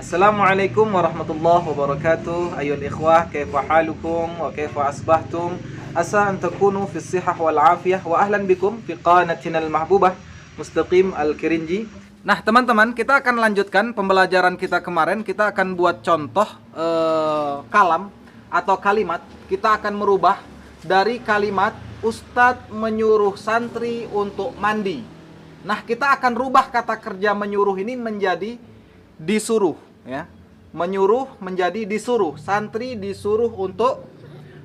Assalamualaikum warahmatullahi wabarakatuh. Ayol ikhwah, kaifa halukum wa kaifa asbahtum? Asa an takunu fi sihah wal afiyah wa ahlan bikum fi qanatina al mahbubah Mustaqim Al-Kirinji. Nah, teman-teman, kita akan lanjutkan pembelajaran kita kemarin. Kita akan buat contoh kalam atau kalimat. Kita akan merubah dari kalimat Ustadz menyuruh santri untuk mandi. Nah, kita akan rubah kata kerja menyuruh ini menjadi disuruh, ya. Menyuruh menjadi disuruh. Santri disuruh untuk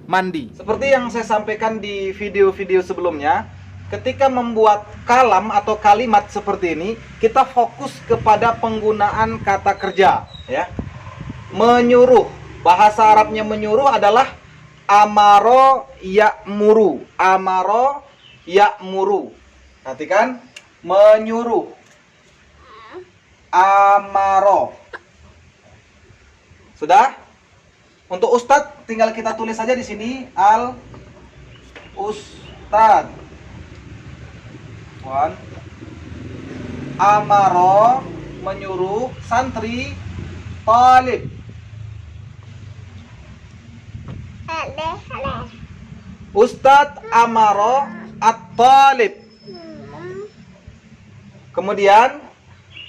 mandi. Seperti yang saya sampaikan di video-video sebelumnya, ketika membuat kalam atau kalimat seperti ini, kita fokus kepada penggunaan kata kerja, ya. Menyuruh, bahasa Arabnya menyuruh adalah amaro ya'muru. Amaro ya'muru. Perhatikan, menyuruh. Amaro. Sudah? Untuk ustadz tinggal kita tulis saja di sini al ustadz. Amaro menyuruh santri talib. Ustadz amaro at-talib. Kemudian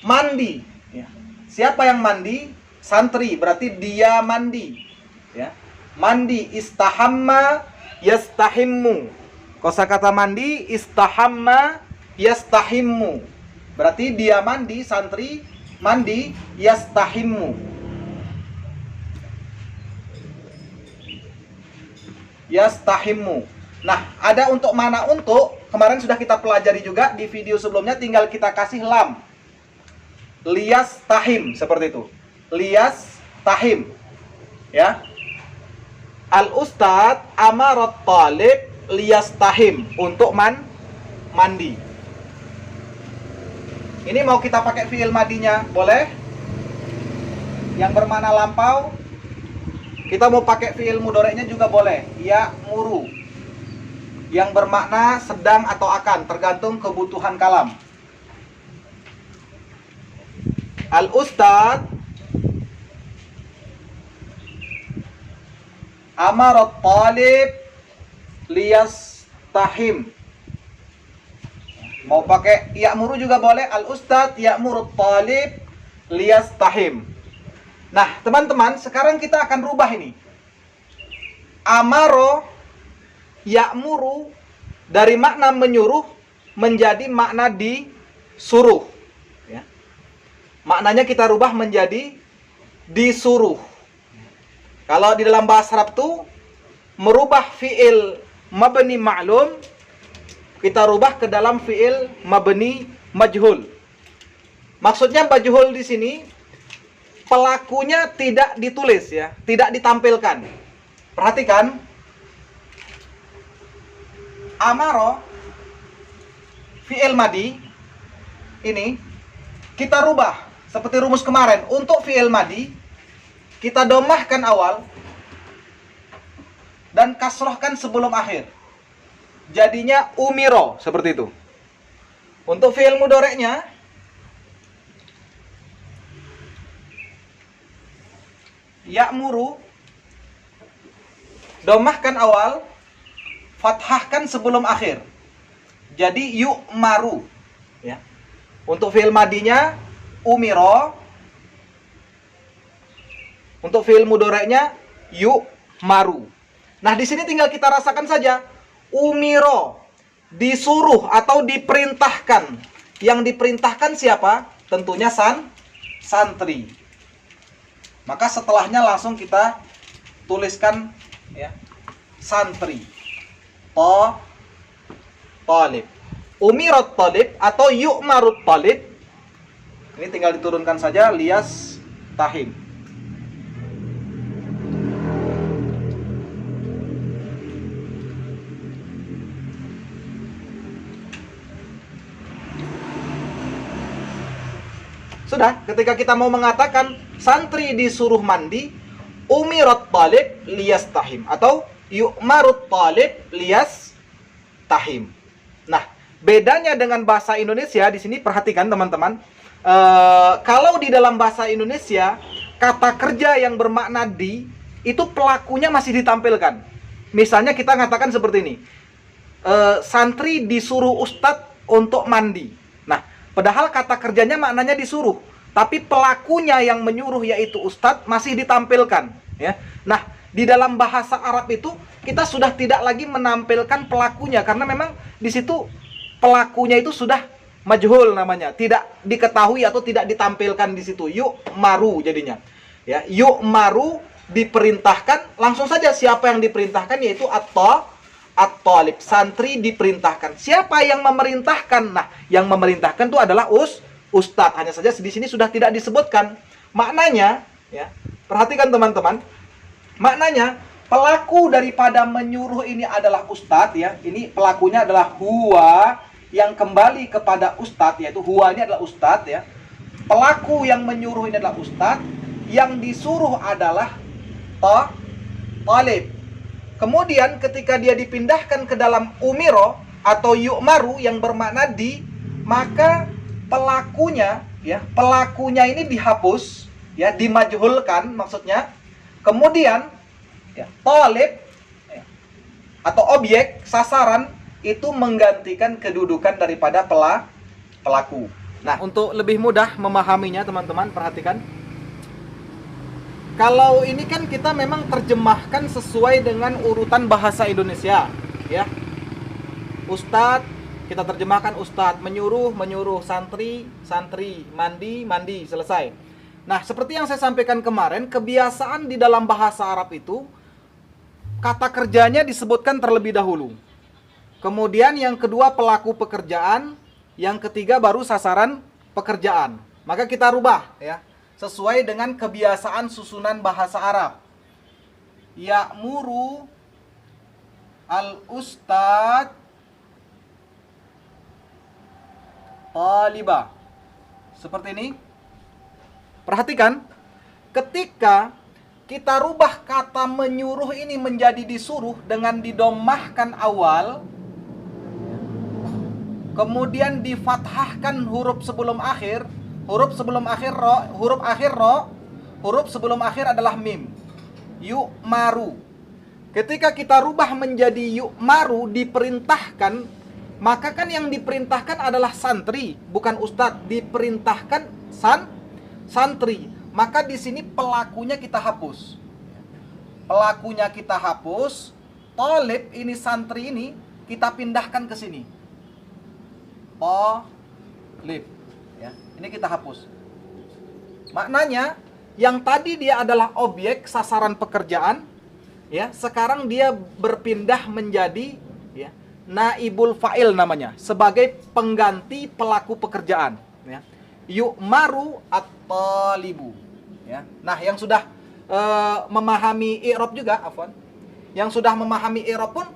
mandi. Siapa yang mandi? Santri, berarti dia mandi. Ya. Mandi, istahamma yastahimmu. Kosakata mandi, istahamma yastahimmu. Berarti dia mandi, santri mandi, yastahimmu. Yastahimmu. Nah, ada untuk mana untuk, kemarin sudah kita pelajari juga di video sebelumnya, tinggal kita kasih lam. Lias tahim, seperti itu. Lias tahim, ya. Al ustadz amarat talib lias tahim, untuk mandi. Ini mau kita pakai fiil madinya boleh, yang bermakna lampau. Kita mau pakai fiil mudhoreknya juga boleh, ya muru, yang bermakna sedang atau akan, tergantung kebutuhan kalam. Al ustadz amarat talib lias tahim. Mau pakai ya'muru juga boleh, al ustadz ya'murut talib lias tahim. Nah, teman-teman, sekarang kita akan rubah ini. Amaro ya'muru dari makna menyuruh menjadi makna disuruh. Maknanya kita rubah menjadi disuruh. Kalau di dalam bahasa Arab tuh merubah fiil mabni ma'lum, kita rubah ke dalam fiil mabni majhul. Maksudnya majhul di sini pelakunya tidak ditulis, ya, tidak ditampilkan. Perhatikan, amaro fiil madi ini kita rubah seperti rumus kemarin. Untuk fi'il madi kita domahkan awal dan kasrohkan sebelum akhir. Jadinya umiro, seperti itu. Untuk fi'il mudhoreknya ya'muru, domahkan awal, fathahkan sebelum akhir. Jadi yu'maru, ya. Untuk fi'il madinya umiro. Untuk fi'il mudhoreknya yu'maru. Nah, di sini tinggal kita rasakan saja. Umiro, disuruh atau diperintahkan. Yang diperintahkan siapa? Tentunya santri. Maka setelahnya langsung kita tuliskan, ya, santri. Talib. Umirat talib atau yu'marut talib. Ini tinggal diturunkan saja lias tahim. Sudah, ketika kita mau mengatakan santri disuruh mandi, umirat talib lias tahim atau yu'marut talib lias tahim. Nah, bedanya dengan bahasa Indonesia di sini, perhatikan teman-teman. Kalau di dalam bahasa Indonesia kata kerja yang bermakna di, itu pelakunya masih ditampilkan. Misalnya kita mengatakan seperti ini, santri disuruh ustadz untuk mandi. Nah, padahal kata kerjanya maknanya disuruh, tapi pelakunya yang menyuruh yaitu ustadz masih ditampilkan. Ya. Nah, di dalam bahasa Arab itu kita sudah tidak lagi menampilkan pelakunya, karena memang di situ pelakunya itu sudah majhul namanya, tidak diketahui atau tidak ditampilkan di situ. Yu'maru jadinya. Ya, yu'maru diperintahkan, langsung saja siapa yang diperintahkan yaitu at-talib, santri diperintahkan. Siapa yang memerintahkan? Nah, yang memerintahkan itu adalah ustadz. Hanya saja di sini sudah tidak disebutkan. Maknanya, ya, perhatikan teman-teman. Maknanya pelaku daripada menyuruh ini adalah ustadz, ya. Ini pelakunya adalah huwa, yang kembali kepada ustadz, yaitu huwa ini adalah ustadz, ya. Pelaku yang menyuruh ini adalah ustadz, yang disuruh adalah talib. Kemudian ketika dia dipindahkan ke dalam umiro atau yu'maru yang bermakna di, maka pelakunya, ya, pelakunya ini dihapus, ya, dimajhulkan maksudnya. Kemudian, ya, talib, ya, atau objek sasaran itu menggantikan kedudukan daripada pelaku. Nah, untuk lebih mudah memahaminya teman-teman, perhatikan. Kalau ini kan kita memang terjemahkan sesuai dengan urutan bahasa Indonesia, ya. Ustadz, kita terjemahkan ustadz, menyuruh, santri, mandi, selesai. Nah, seperti yang saya sampaikan kemarin, kebiasaan di dalam bahasa Arab itu, kata kerjanya disebutkan terlebih dahulu. Kemudian yang kedua pelaku pekerjaan, yang ketiga baru sasaran pekerjaan. Maka kita rubah, ya, sesuai dengan kebiasaan susunan bahasa Arab. Ya'muru al-ustadz taliba. Seperti ini. Perhatikan, ketika kita rubah kata menyuruh ini menjadi disuruh dengan didomahkan awal, kemudian difathahkan huruf sebelum akhir. Huruf sebelum akhir ro, huruf sebelum akhir adalah mim. Yu'maru. Ketika kita rubah menjadi yu'maru, diperintahkan, maka kan yang diperintahkan adalah santri, bukan ustadz. Diperintahkan santri. Maka di sini pelakunya kita hapus. Pelakunya kita hapus. Talib ini, santri ini kita pindahkan ke sini. Talib. Ya, ini kita hapus. Maknanya yang tadi dia adalah objek sasaran pekerjaan, ya, sekarang dia berpindah menjadi, ya, naibul fa'il namanya, sebagai pengganti pelaku pekerjaan, ya. Yu'maru at-talibu, ya. Nah, yang sudah memahami i'rab juga, yang sudah memahami i'rab pun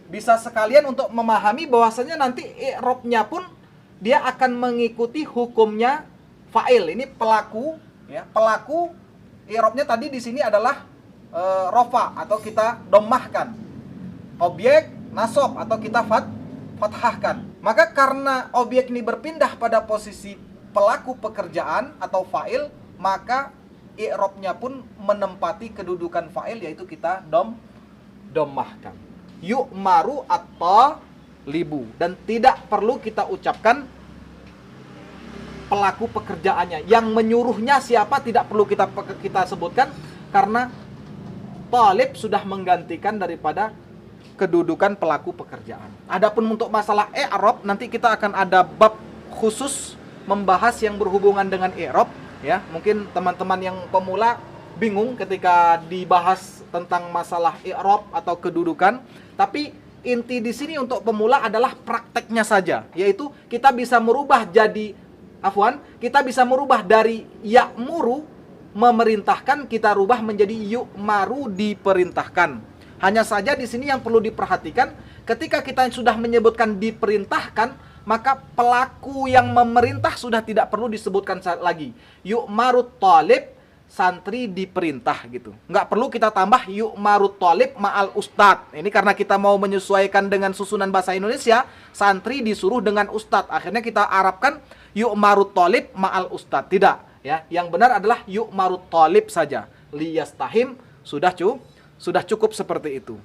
bisa sekalian untuk memahami bahwasanya nanti i'rabnya pun dia akan mengikuti hukumnya fa'il. Ini pelaku, ya. Pelaku i'rabnya tadi di sini adalah rofa atau kita domahkan. Objek nasab atau kita fathahkan. Maka karena objek ini berpindah pada posisi pelaku pekerjaan atau fa'il, maka i'rabnya pun menempati kedudukan fa'il, yaitu kita domahkan. Yu'maru at-talibu, dan tidak perlu kita ucapkan pelaku pekerjaannya. Yang menyuruhnya siapa tidak perlu kita sebutkan, karena talib sudah menggantikan daripada kedudukan pelaku pekerjaan. Adapun untuk masalah i'rab, nanti kita akan ada bab khusus membahas yang berhubungan dengan i'rab, ya. Mungkin teman-teman yang pemula bingung ketika dibahas tentang masalah i'rab atau kedudukan. Tapi inti di sini untuk pemula adalah prakteknya saja, yaitu kita bisa merubah kita bisa merubah dari ya'muru, memerintahkan, kita rubah menjadi yu'maru, diperintahkan. Hanya saja di sini yang perlu diperhatikan, ketika kita sudah menyebutkan diperintahkan, maka pelaku yang memerintah sudah tidak perlu disebutkan lagi. Yu'maru talib, santri diperintah, gitu. Nggak perlu kita tambah yu'maru talib ma'al ustadz. Ini karena kita mau menyesuaikan dengan susunan bahasa Indonesia, santri disuruh dengan ustadz. Akhirnya kita arabkan yu'maru talib ma'al ustadz. Tidak. Ya, yang benar adalah yu'marut talib saja. Liyastahim sudah cukup seperti itu.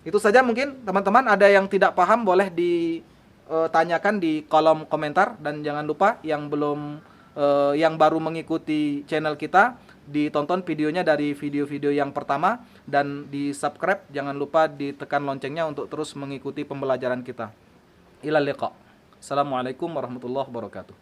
Itu saja mungkin teman-teman, ada yang tidak paham boleh ditanyakan di kolom komentar, dan jangan lupa yang belum yang baru mengikuti channel kita ditonton videonya dari video-video yang pertama dan di subscribe, jangan lupa ditekan loncengnya untuk terus mengikuti pembelajaran kita. Ilal liqa. Assalamualaikum warahmatullahi wabarakatuh.